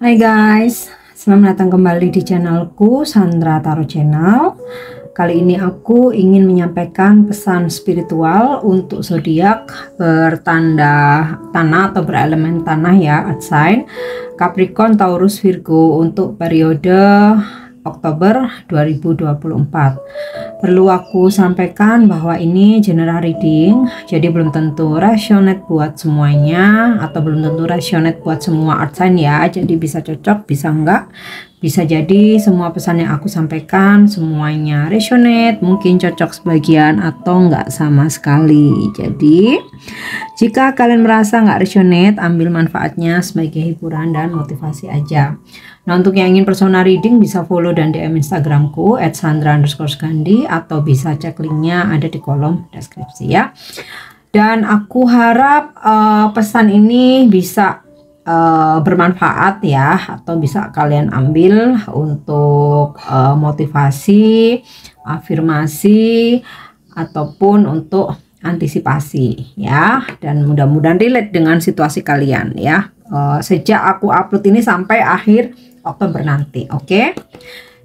Hai guys, selamat datang kembali di channelku Sandra Tarot Channel. Kali ini aku ingin menyampaikan pesan spiritual untuk zodiak bertanda tanah atau berelemen tanah ya, earth sign Capricorn, Taurus, Virgo untuk periode Oktober 2024. Perlu aku sampaikan bahwa ini general reading, jadi belum tentu resonate buat semuanya atau belum tentu resonate buat semua earth sign ya. Jadi bisa cocok, bisa enggak. Bisa jadi semua pesan yang aku sampaikan semuanya resonate, mungkin cocok sebagian atau enggak sama sekali. Jadi jika kalian merasa enggak resonate, ambil manfaatnya sebagai hiburan dan motivasi aja. Nah, untuk yang ingin personal reading bisa follow dan DM Instagramku @sandra_gandhi atau bisa cek linknya ada di kolom deskripsi ya. Dan aku harap pesan ini bisa bermanfaat ya, atau bisa kalian ambil untuk motivasi, afirmasi, ataupun untuk antisipasi ya, dan mudah-mudahan relate dengan situasi kalian ya, sejak aku upload ini sampai akhir Oktober nanti. Oke,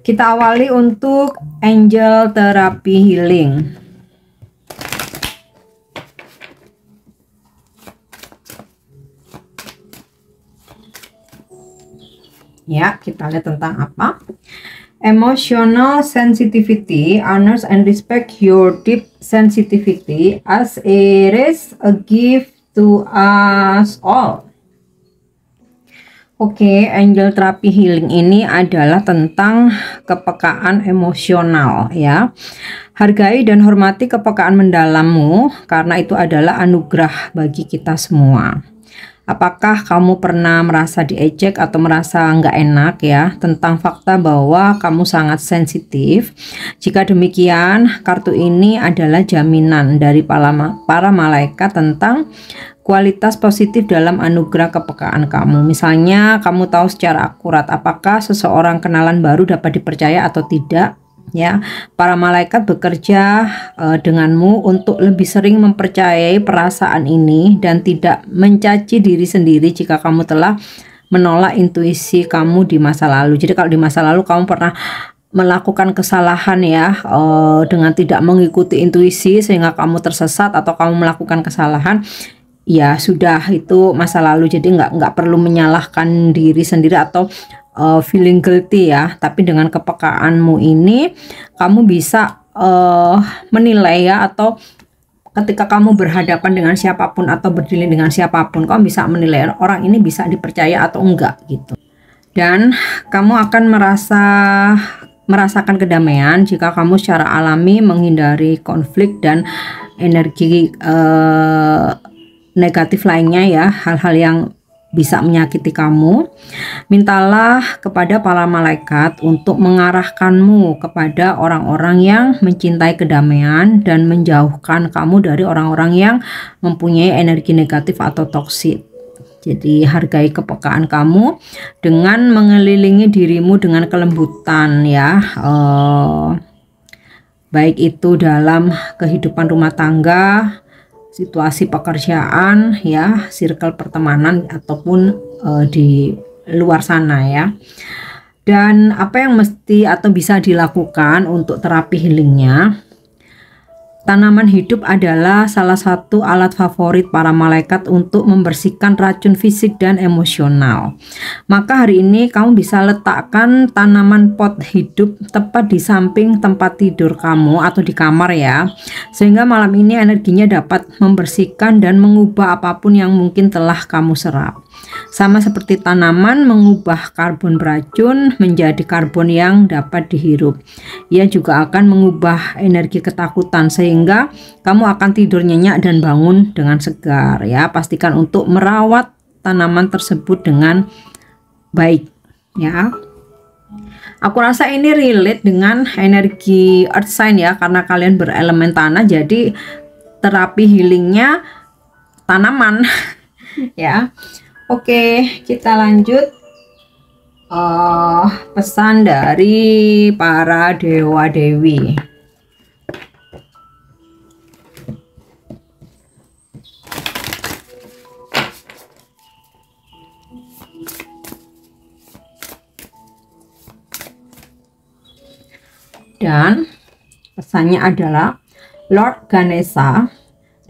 kita awali untuk angel therapy healing. Ya, kita lihat tentang apa. Emotional sensitivity, honors and respect your deep sensitivity as a gift to us all. Oke, angel therapy healing ini adalah tentang kepekaan emosional ya. Hargai dan hormati kepekaan mendalammu karena itu adalah anugerah bagi kita semua. Apakah kamu pernah merasa diejek atau merasa nggak enak ya tentang fakta bahwa kamu sangat sensitif? Jika demikian, kartu ini adalah jaminan dari para malaikat tentang kualitas positif dalam anugerah kepekaan kamu. Misalnya, kamu tahu secara akurat apakah seseorang kenalan baru dapat dipercaya atau tidak. Ya, para malaikat bekerja denganmu untuk lebih sering mempercayai perasaan ini dan tidak mencaci diri sendiri jika kamu telah menolak intuisi kamu di masa lalu. Jadi kalau di masa lalu kamu pernah melakukan kesalahan ya, dengan tidak mengikuti intuisi sehingga kamu tersesat atau kamu melakukan kesalahan, ya sudah, itu masa lalu. Jadi nggak perlu menyalahkan diri sendiri atau feeling guilty ya, tapi dengan kepekaanmu ini kamu bisa menilai ya, atau ketika kamu berhadapan dengan siapapun atau berdiri dengan siapapun, kamu bisa menilai orang ini bisa dipercaya atau enggak gitu. Dan kamu akan merasakan kedamaian jika kamu secara alami menghindari konflik dan energi negatif lainnya ya, hal-hal yang bisa menyakiti kamu. Mintalah kepada para malaikat untuk mengarahkanmu kepada orang-orang yang mencintai kedamaian dan menjauhkan kamu dari orang-orang yang mempunyai energi negatif atau toksik. Jadi hargai kepekaan kamu dengan mengelilingi dirimu dengan kelembutan ya, baik itu dalam kehidupan rumah tangga, situasi pekerjaan ya, circle pertemanan, ataupun di luar sana ya. Dan apa yang mesti atau bisa dilakukan untuk terapi healingnya? Tanaman hidup adalah salah satu alat favorit para malaikat untuk membersihkan racun fisik dan emosional. Maka hari ini kamu bisa letakkan tanaman pot hidup tepat di samping tempat tidur kamu atau di kamar ya, sehingga malam ini energinya dapat membersihkan dan mengubah apapun yang mungkin telah kamu serap. Sama seperti tanaman mengubah karbon beracun menjadi karbon yang dapat dihirup, ia juga akan mengubah energi ketakutan sehingga kamu akan tidur nyenyak dan bangun dengan segar ya. Pastikan untuk merawat tanaman tersebut dengan baik ya. Aku rasa ini relate dengan energi earth sign ya, karena kalian berelemen tanah, jadi terapi healingnya tanaman ya. Oke, kita lanjut. Pesan dari para dewa dewi. Dan pesannya adalah Lord Ganesha,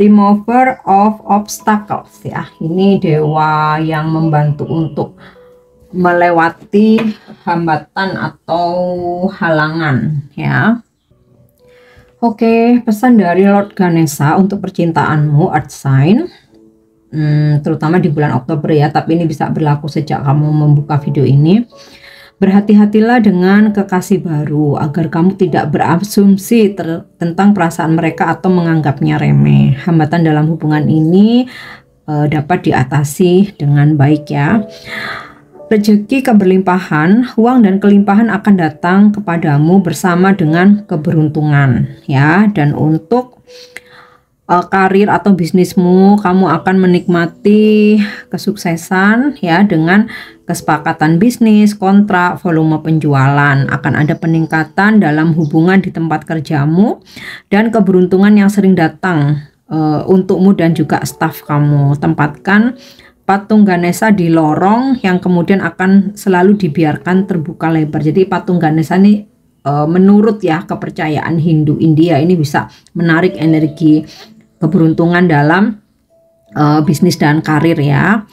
remover of obstacles, ya. Ini dewa yang membantu untuk melewati hambatan atau halangan, ya. Oke, pesan dari Lord Ganesha untuk percintaanmu, Earth Sign, terutama di bulan Oktober ya, tapi ini bisa berlaku sejak kamu membuka video ini. Berhati-hatilah dengan kekasih baru agar kamu tidak berasumsi tentang perasaan mereka atau menganggapnya remeh. Hambatan dalam hubungan ini dapat diatasi dengan baik, ya. Rezeki keberlimpahan, uang dan kelimpahan akan datang kepadamu bersama dengan keberuntungan, ya. Dan untuk karir atau bisnismu, kamu akan menikmati kesuksesan, ya, dengan kesepakatan bisnis, kontrak, volume penjualan. Akan ada peningkatan dalam hubungan di tempat kerjamu dan keberuntungan yang sering datang untukmu dan juga staf kamu. Tempatkan patung Ganesha di lorong yang kemudian akan selalu dibiarkan terbuka lebar. Jadi patung Ganesha ini menurut ya kepercayaan Hindu India ini bisa menarik energi keberuntungan dalam bisnis dan karir, ya.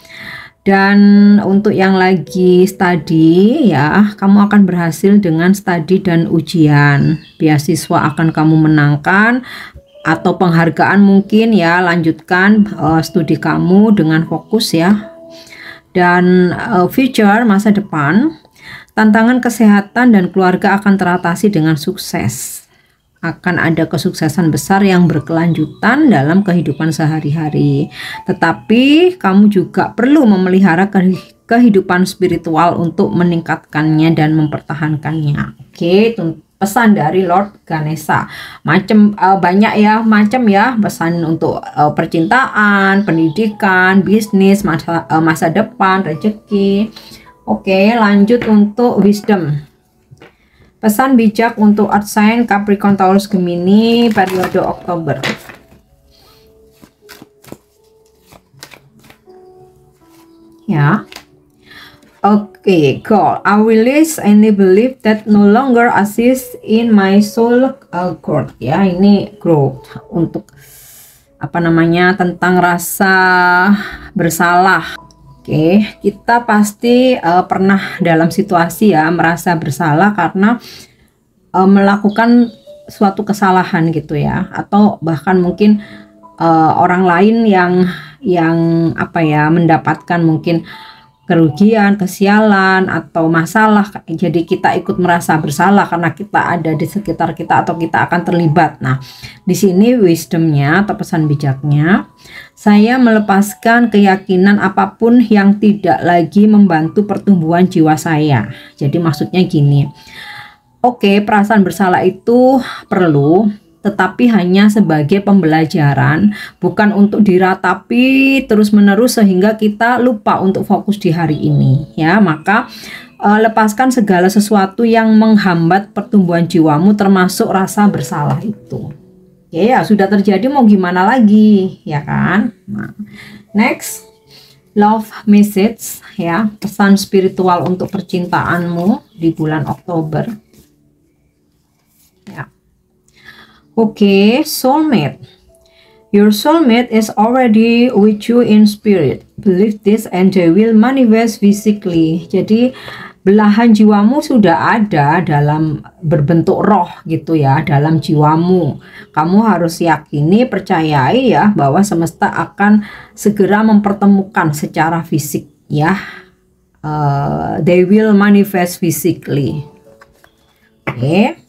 Dan untuk yang lagi studi, ya, kamu akan berhasil dengan studi dan ujian. Beasiswa akan kamu menangkan atau penghargaan mungkin, ya. Lanjutkan studi kamu dengan fokus, ya. Dan future, masa depan, tantangan kesehatan dan keluarga akan teratasi dengan sukses. Akan ada kesuksesan besar yang berkelanjutan dalam kehidupan sehari-hari. Tetapi kamu juga perlu memelihara kehidupan spiritual untuk meningkatkannya dan mempertahankannya. Oke, pesan dari Lord Ganesha. Banyak ya, macam ya pesan untuk percintaan, pendidikan, bisnis, masa depan, rezeki. Oke, lanjut untuk wisdom. Pesan bijak untuk Earth Sign Capricorn, Taurus, Gemini periode Oktober. Ya. Oke, goal. I release any belief that no longer assist in my soul growth. Ya, ini growth untuk apa namanya, tentang rasa bersalah. Oke, kita pasti pernah dalam situasi ya merasa bersalah karena melakukan suatu kesalahan gitu ya, atau bahkan mungkin orang lain yang apa ya mendapatkan mungkin kerugian, kesialan atau masalah. Jadi kita ikut merasa bersalah karena kita ada di sekitar kita atau kita akan terlibat. Nah, di sini wisdomnya atau pesan bijaknya, saya melepaskan keyakinan apapun yang tidak lagi membantu pertumbuhan jiwa saya. Jadi maksudnya gini, oke, perasaan bersalah itu perlu, tetapi hanya sebagai pembelajaran, bukan untuk diratapi terus-menerus sehingga kita lupa untuk fokus di hari ini, ya. Maka lepaskan segala sesuatu yang menghambat pertumbuhan jiwamu, termasuk rasa bersalah itu. Ya, sudah terjadi, mau gimana lagi, ya kan? Nah, next, love message, ya, pesan spiritual untuk percintaanmu di bulan Oktober. Ya. Oke, soulmate. Your soulmate is already with you in spirit. Believe this and they will manifest physically. Jadi belahan jiwamu sudah ada dalam berbentuk roh gitu ya, dalam jiwamu. Kamu harus yakini, percayai ya bahwa semesta akan segera mempertemukan secara fisik ya. They will manifest physically. Oke.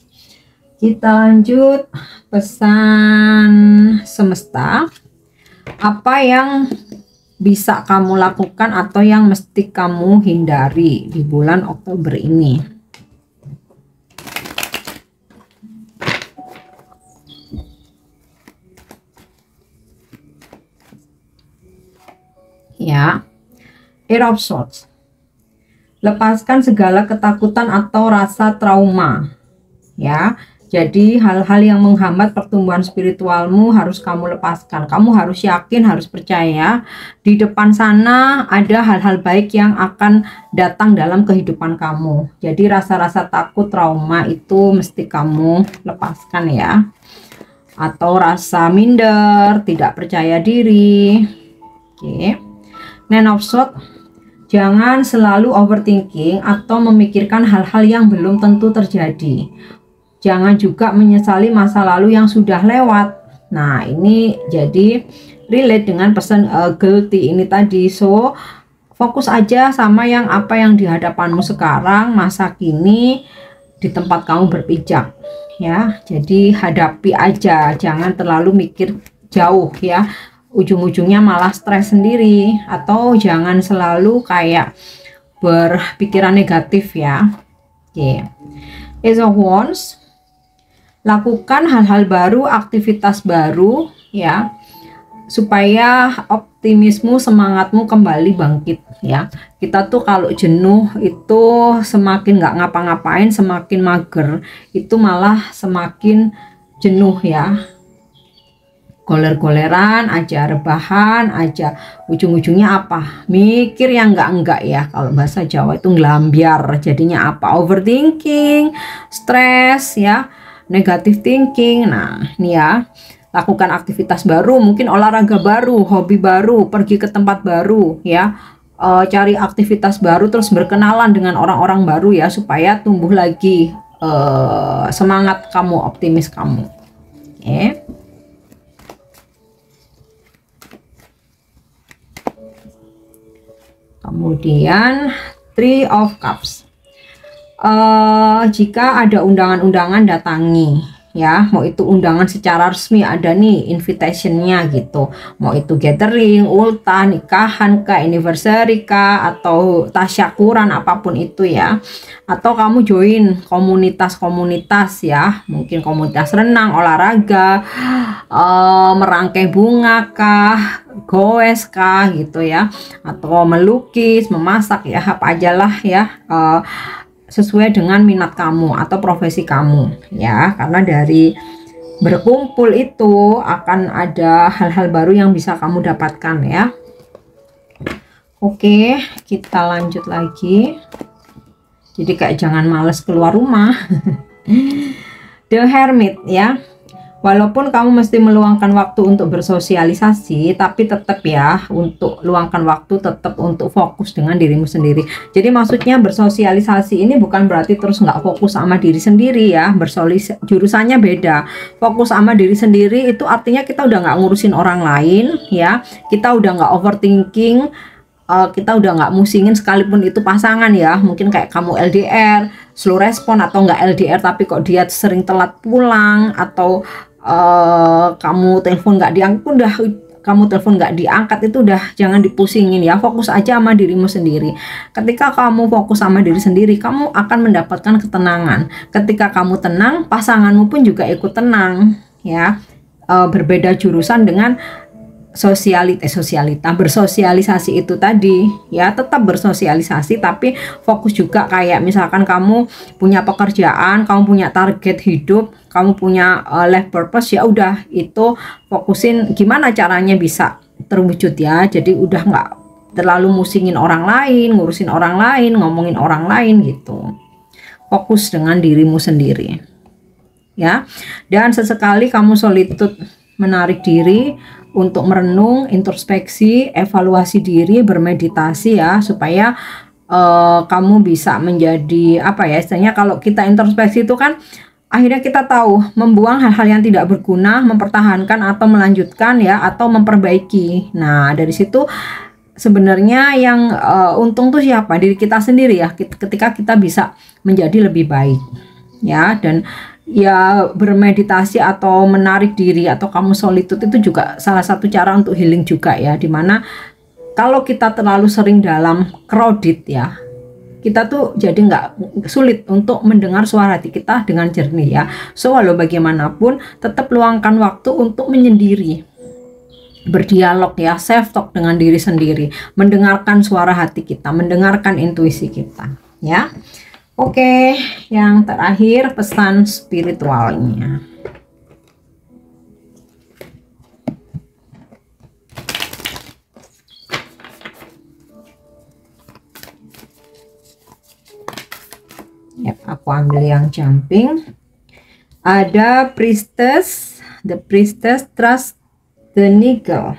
Kita lanjut pesan semesta. Apa yang bisa kamu lakukan atau yang mesti kamu hindari di bulan Oktober ini? Ya, Eight of Swords. Lepaskan segala ketakutan atau rasa trauma. Ya. Jadi hal-hal yang menghambat pertumbuhan spiritualmu harus kamu lepaskan. Kamu harus yakin, harus percaya di depan sana ada hal-hal baik yang akan datang dalam kehidupan kamu. Jadi rasa-rasa takut, trauma itu mesti kamu lepaskan ya. Atau rasa minder, tidak percaya diri. Oke. Nine of Swords, jangan selalu overthinking atau memikirkan hal-hal yang belum tentu terjadi. Jangan juga menyesali masa lalu yang sudah lewat. Nah, ini jadi relate dengan pesan guilty ini tadi. So, fokus aja sama apa yang di hadapanmu sekarang, masa kini, di tempat kamu berpijak. Ya, jadi hadapi aja, jangan terlalu mikir jauh ya. Ujung-ujungnya malah stres sendiri, atau jangan selalu kayak berpikiran negatif ya. Oke. Ace of Wands, lakukan hal-hal baru, aktivitas baru ya, supaya optimismu, semangatmu kembali bangkit ya. Kita tuh kalau jenuh itu semakin nggak ngapa-ngapain, semakin mager, itu malah semakin jenuh ya. Goler-goleran aja, rebahan aja, ujung-ujungnya apa? Mikir yang enggak ya. Kalau bahasa Jawa itu ngelambiar, jadinya apa? Overthinking, stres ya, negative thinking. Nah, ini ya, lakukan aktivitas baru, mungkin olahraga baru, hobi baru, pergi ke tempat baru ya, cari aktivitas baru, terus berkenalan dengan orang-orang baru ya, supaya tumbuh lagi semangat kamu, optimis kamu. Oke. Kemudian Three of Cups, jika ada undangan-undangan datangi ya, mau itu undangan secara resmi, ada nih invitationnya gitu, mau itu gathering, ultah, nikahan kah, anniversary kah, atau tasyakuran, apapun itu ya, atau kamu join komunitas-komunitas ya, mungkin komunitas renang, olahraga, merangkai bunga kah, goes kah gitu ya, atau melukis, memasak ya, apa aja lah ya, sesuai dengan minat kamu atau profesi kamu ya, karena dari berkumpul itu akan ada hal-hal baru yang bisa kamu dapatkan ya. Oke, kita lanjut lagi. Jadi kayak jangan males keluar rumah. The Hermit ya, walaupun kamu mesti meluangkan waktu untuk bersosialisasi, tapi tetap ya, untuk luangkan waktu tetap untuk fokus dengan dirimu sendiri. Jadi maksudnya bersosialisasi ini bukan berarti terus nggak fokus sama diri sendiri ya, jurusannya beda. Fokus sama diri sendiri itu artinya kita udah nggak ngurusin orang lain ya, kita udah nggak overthinking, kita udah nggak musingin sekalipun itu pasangan ya, mungkin kayak kamu LDR, slow respon, atau nggak LDR tapi kok dia sering telat pulang, atau kamu telepon nggak diangkat, kamu telepon nggak diangkat, itu udah jangan dipusingin ya, fokus aja sama dirimu sendiri. Ketika kamu fokus sama diri sendiri, kamu akan mendapatkan ketenangan. Ketika kamu tenang, pasanganmu pun juga ikut tenang ya. Berbeda jurusan dengan bersosialisasi itu tadi ya, tetap bersosialisasi tapi fokus juga, kayak misalkan kamu punya pekerjaan, kamu punya target hidup, kamu punya life purpose, ya udah itu fokusin gimana caranya bisa terwujud ya. Jadi udah nggak terlalu musingin orang lain, ngurusin orang lain, ngomongin orang lain gitu. Fokus dengan dirimu sendiri ya. Dan sesekali kamu solitude, menarik diri untuk merenung, introspeksi, evaluasi diri, bermeditasi ya, supaya kamu bisa menjadi apa ya, istilahnya kalau kita introspeksi itu kan akhirnya kita tahu membuang hal-hal yang tidak berguna, mempertahankan atau melanjutkan ya, atau memperbaiki. Nah, dari situ sebenarnya yang untung tuh siapa? Diri kita sendiri ya, ketika kita bisa menjadi lebih baik ya. Dan ya, bermeditasi atau menarik diri atau kamu solitude itu juga salah satu cara untuk healing juga ya, dimana kalau kita terlalu sering dalam crowded ya, kita tuh jadi nggak, sulit untuk mendengar suara hati kita dengan jernih ya. So walau bagaimanapun tetap luangkan waktu untuk menyendiri, berdialog ya, self talk dengan diri sendiri, mendengarkan suara hati kita, mendengarkan intuisi kita ya. Oke, yang terakhir pesan spiritualnya. Ya, aku ambil yang jumping. Ada priestess, the priestess trust the needle.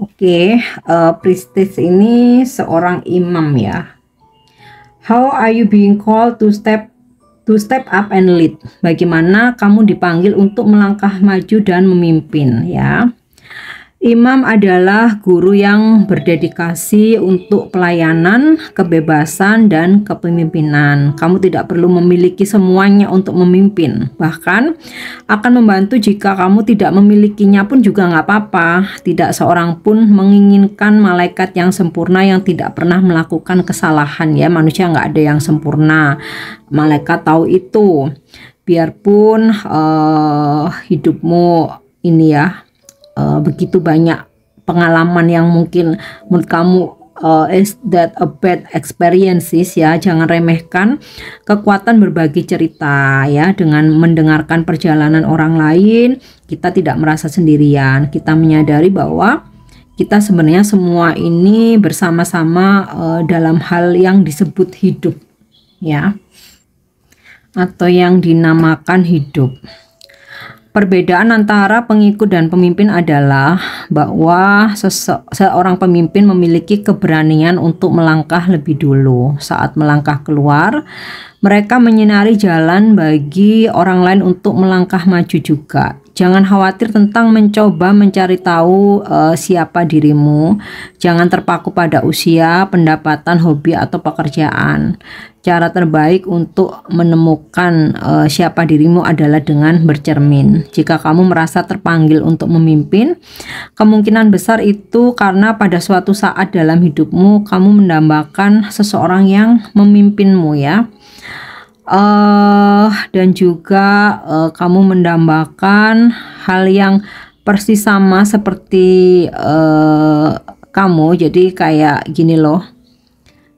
Oke, priestess ini seorang imam ya. How are you being called to step up and lead? Bagaimana kamu dipanggil untuk melangkah maju dan memimpin ya? Imam adalah guru yang berdedikasi untuk pelayanan, kebebasan, dan kepemimpinan. Kamu tidak perlu memiliki semuanya untuk memimpin. Bahkan akan membantu jika kamu tidak memilikinya pun juga nggak apa-apa. Tidak seorang pun menginginkan malaikat yang sempurna yang tidak pernah melakukan kesalahan ya. Manusia nggak ada yang sempurna. Malaikat tahu itu. Biarpun hidupmu ini ya, begitu banyak pengalaman yang mungkin menurut kamu is that a bad experiences ya, jangan remehkan kekuatan berbagi cerita ya. Dengan mendengarkan perjalanan orang lain, kita tidak merasa sendirian. Kita menyadari bahwa kita sebenarnya semua ini bersama-sama dalam hal yang disebut hidup ya, atau yang dinamakan hidup. Perbedaan antara pengikut dan pemimpin adalah bahwa seorang pemimpin memiliki keberanian untuk melangkah lebih dulu. Saat melangkah keluar, mereka menyinari jalan bagi orang lain untuk melangkah maju juga. Jangan khawatir tentang mencoba mencari tahu siapa dirimu. Jangan terpaku pada usia, pendapatan, hobi, atau pekerjaan. Cara terbaik untuk menemukan siapa dirimu adalah dengan bercermin. Jika kamu merasa terpanggil untuk memimpin, kemungkinan besar itu karena pada suatu saat dalam hidupmu kamu mendambakan seseorang yang memimpinmu ya. Dan juga kamu mendambakan hal yang persis sama seperti kamu. Jadi kayak gini loh,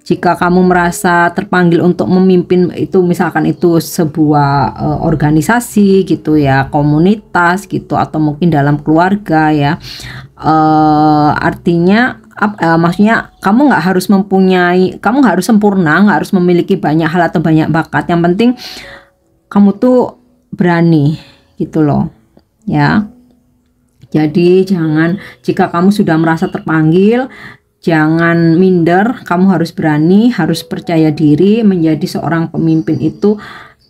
jika kamu merasa terpanggil untuk memimpin itu, misalkan itu sebuah organisasi gitu ya, komunitas gitu, atau mungkin dalam keluarga ya, artinya maksudnya kamu nggak harus kamu nggak harus sempurna, nggak harus memiliki banyak hal atau banyak bakat. Yang penting kamu tuh berani gitu loh ya. Jadi jangan, jika kamu sudah merasa terpanggil, jangan minder. Kamu harus berani, harus percaya diri. Menjadi seorang pemimpin itu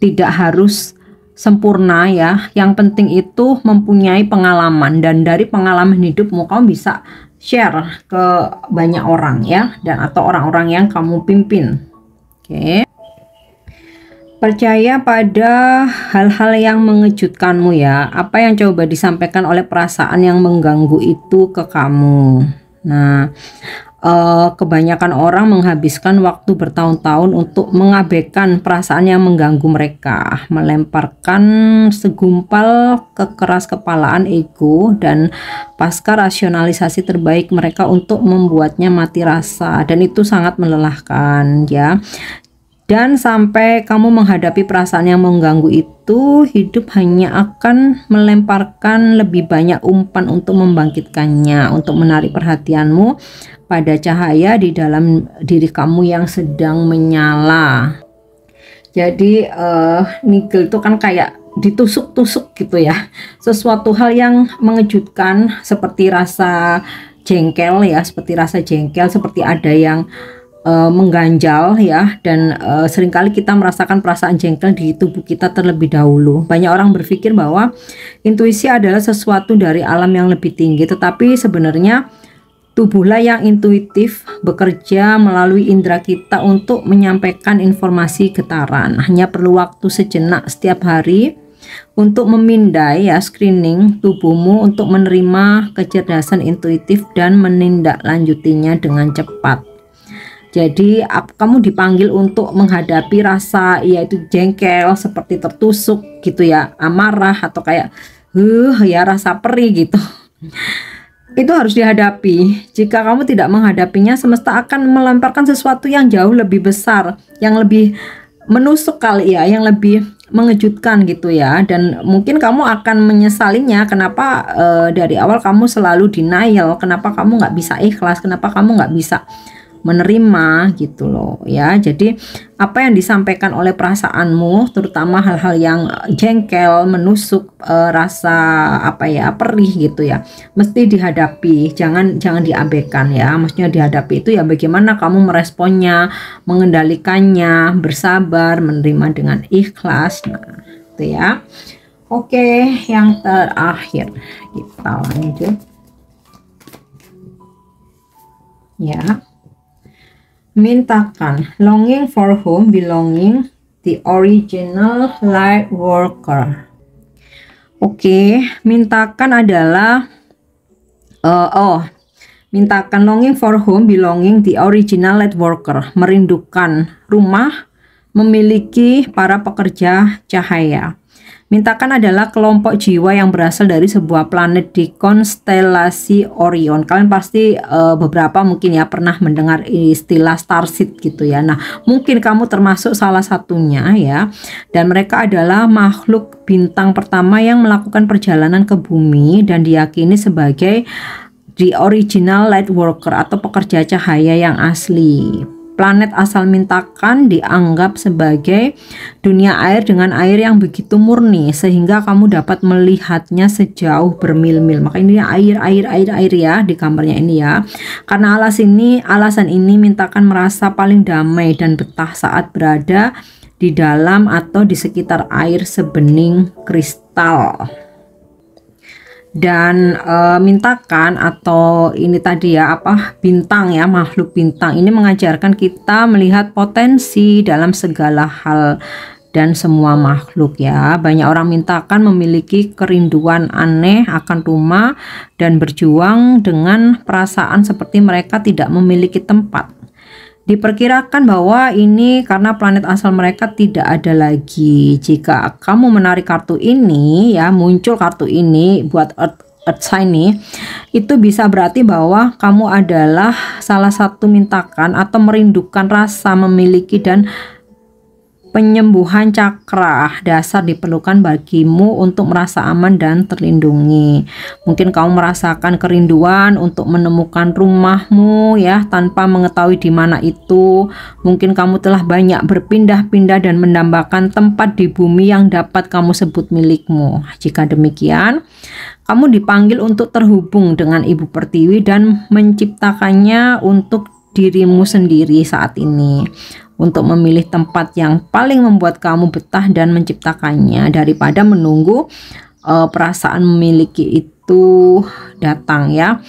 tidak harus sempurna ya. Yang penting itu mempunyai pengalaman, dan dari pengalaman hidupmu kamu bisa share ke banyak orang ya, dan atau orang-orang yang kamu pimpin. Oke. Percaya pada hal-hal yang mengejutkanmu ya. Apa yang coba disampaikan oleh perasaan yang mengganggu itu ke kamu. Nah, kebanyakan orang menghabiskan waktu bertahun-tahun untuk mengabaikan perasaan yang mengganggu mereka, melemparkan segumpal kekeras-kepalaan ego dan pasca rasionalisasi terbaik mereka untuk membuatnya mati rasa, dan itu sangat melelahkan ya. Dan sampai kamu menghadapi perasaan yang mengganggu itu, hidup hanya akan melemparkan lebih banyak umpan untuk membangkitkannya, untuk menarik perhatianmu pada cahaya di dalam diri kamu yang sedang menyala. Jadi nigel itu kan kayak ditusuk-tusuk gitu ya. Sesuatu hal yang mengejutkan seperti rasa jengkel ya, seperti ada yang mengganjal ya, dan seringkali kita merasakan perasaan jengkel di tubuh kita terlebih dahulu. Banyak orang berpikir bahwa intuisi adalah sesuatu dari alam yang lebih tinggi, tetapi sebenarnya tubuhlah yang intuitif, bekerja melalui indera kita untuk menyampaikan informasi getaran. Hanya perlu waktu sejenak setiap hari untuk memindai ya, screening tubuhmu untuk menerima kecerdasan intuitif dan menindaklanjutinya dengan cepat. Jadi kamu dipanggil untuk menghadapi rasa yaitu jengkel, seperti tertusuk gitu ya, amarah, atau kayak ya rasa perih gitu. itu harus dihadapi. Jika kamu tidak menghadapinya, semesta akan melemparkan sesuatu yang jauh lebih besar, yang lebih menusuk kali ya, yang lebih mengejutkan gitu ya. Dan mungkin kamu akan menyesalinya. Kenapa dari awal kamu selalu denial, kenapa kamu nggak bisa ikhlas, kenapa kamu nggak bisa menerima gitu loh ya. Jadi apa yang disampaikan oleh perasaanmu, terutama hal-hal yang jengkel, menusuk, rasa apa ya, perih gitu ya, mesti dihadapi, jangan diabaikan ya. Maksudnya dihadapi itu ya bagaimana kamu meresponnya, mengendalikannya, bersabar, menerima dengan ikhlas. Nah itu ya. Oke, yang terakhir kita lanjut ya. Mintakan longing for home, belonging, the original light worker. Oke, mintakan adalah mintakan longing for home, belonging, the original light worker, merindukan rumah, memiliki para pekerja cahaya. Mintakan adalah kelompok jiwa yang berasal dari sebuah planet di konstelasi Orion. Kalian pasti beberapa mungkin ya pernah mendengar istilah starseed gitu ya. Nah, mungkin kamu termasuk salah satunya ya. Dan mereka adalah makhluk bintang pertama yang melakukan perjalanan ke bumi dan diyakini sebagai the original light worker atau pekerja cahaya yang asli. Planet asal mintakan dianggap sebagai dunia air dengan air yang begitu murni sehingga kamu dapat melihatnya sejauh bermil-mil. Maka ini air ya di gambarnya ini ya. Karena alasan ini mintakan merasa paling damai dan betah saat berada di dalam atau di sekitar air sebening kristal. Dan mintakan atau ini tadi ya bintang ya, makhluk bintang ini mengajarkan kita melihat potensi dalam segala hal dan semua makhluk ya. Banyak orang mintakan memiliki kerinduan aneh akan rumah dan berjuang dengan perasaan seperti mereka tidak memiliki tempat. Diperkirakan bahwa ini karena planet asal mereka tidak ada lagi. Jika kamu menarik kartu ini ya, muncul kartu ini buat Earth sign nih, itu bisa berarti bahwa kamu adalah salah satu mintakan atau merindukan rasa memiliki dan penyembuhan cakra dasar diperlukan bagimu untuk merasa aman dan terlindungi. Mungkin kamu merasakan kerinduan untuk menemukan rumahmu ya tanpa mengetahui di mana itu. Mungkin kamu telah banyak berpindah-pindah dan mendambakan tempat di bumi yang dapat kamu sebut milikmu. Jika demikian, kamu dipanggil untuk terhubung dengan Ibu Pertiwi dan menciptakannya untuk dirimu sendiri saat ini, untuk memilih tempat yang paling membuat kamu betah dan menciptakannya daripada menunggu perasaan memiliki itu datang ya.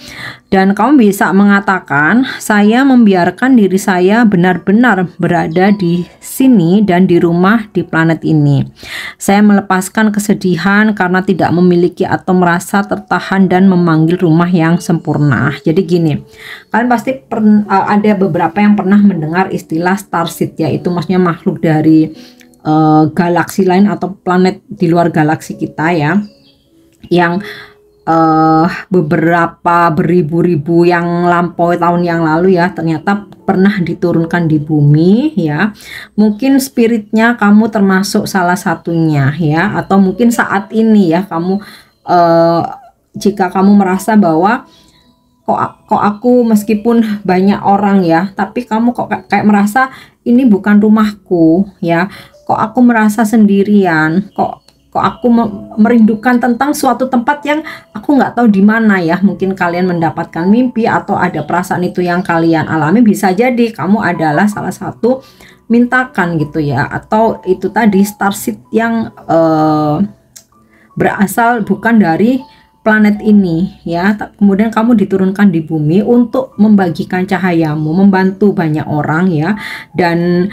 Dan kamu bisa mengatakan, saya membiarkan diri saya benar-benar berada di sini dan di rumah di planet ini. Saya melepaskan kesedihan karena tidak memiliki atau merasa tertahan dan memanggil rumah yang sempurna. Jadi gini, kalian pasti ada beberapa yang pernah mendengar istilah starseed ya, itu maksudnya makhluk dari galaksi lain atau planet di luar galaksi kita ya, yang beberapa beribu-ribu yang lampau tahun yang lalu ya ternyata pernah diturunkan di bumi ya. Mungkin spiritnya kamu termasuk salah satunya ya, atau mungkin saat ini ya kamu jika kamu merasa bahwa kok aku meskipun banyak orang ya, tapi kamu kok kayak merasa ini bukan rumahku ya, kok aku merasa sendirian, kok aku merindukan tentang suatu tempat yang aku nggak tahu di mana ya. Mungkin kalian mendapatkan mimpi atau ada perasaan itu yang kalian alami, bisa jadi kamu adalah salah satu mintakan gitu ya, atau itu tadi starseed yang berasal bukan dari planet ini ya. Kemudian kamu diturunkan di bumi untuk membagikan cahayamu, membantu banyak orang ya. Dan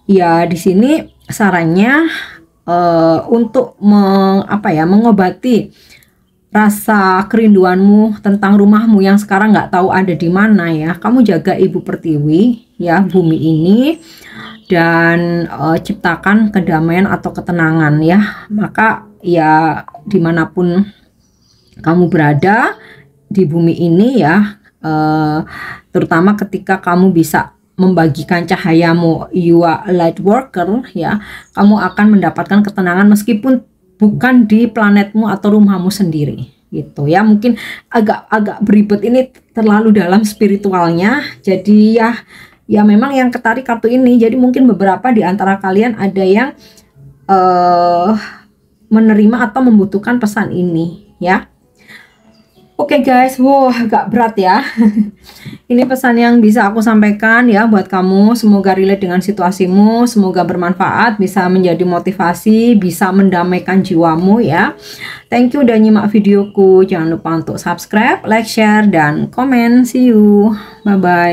ya di sini sarannya untuk mengobati rasa kerinduanmu tentang rumahmu yang sekarang nggak tahu ada di mana ya, kamu jaga Ibu Pertiwi ya, bumi ini, dan ciptakan kedamaian atau ketenangan ya. Maka ya dimanapun kamu berada, di bumi ini ya, terutama ketika kamu bisa membagikan cahayamu, you are a light worker ya, kamu akan mendapatkan ketenangan meskipun bukan di planetmu atau rumahmu sendiri gitu ya. Mungkin agak beribet, ini terlalu dalam spiritualnya, jadi ya memang yang ketarik kartu ini. Jadi mungkin beberapa di antara kalian ada yang menerima atau membutuhkan pesan ini ya. Oke guys, wow agak berat ya. Ini pesan yang bisa aku sampaikan ya buat kamu. Semoga relate dengan situasimu, semoga bermanfaat, bisa menjadi motivasi, bisa mendamaikan jiwamu ya. Thank you udah nyimak videoku. Jangan lupa untuk subscribe, like, share, dan komen. See you. Bye-bye.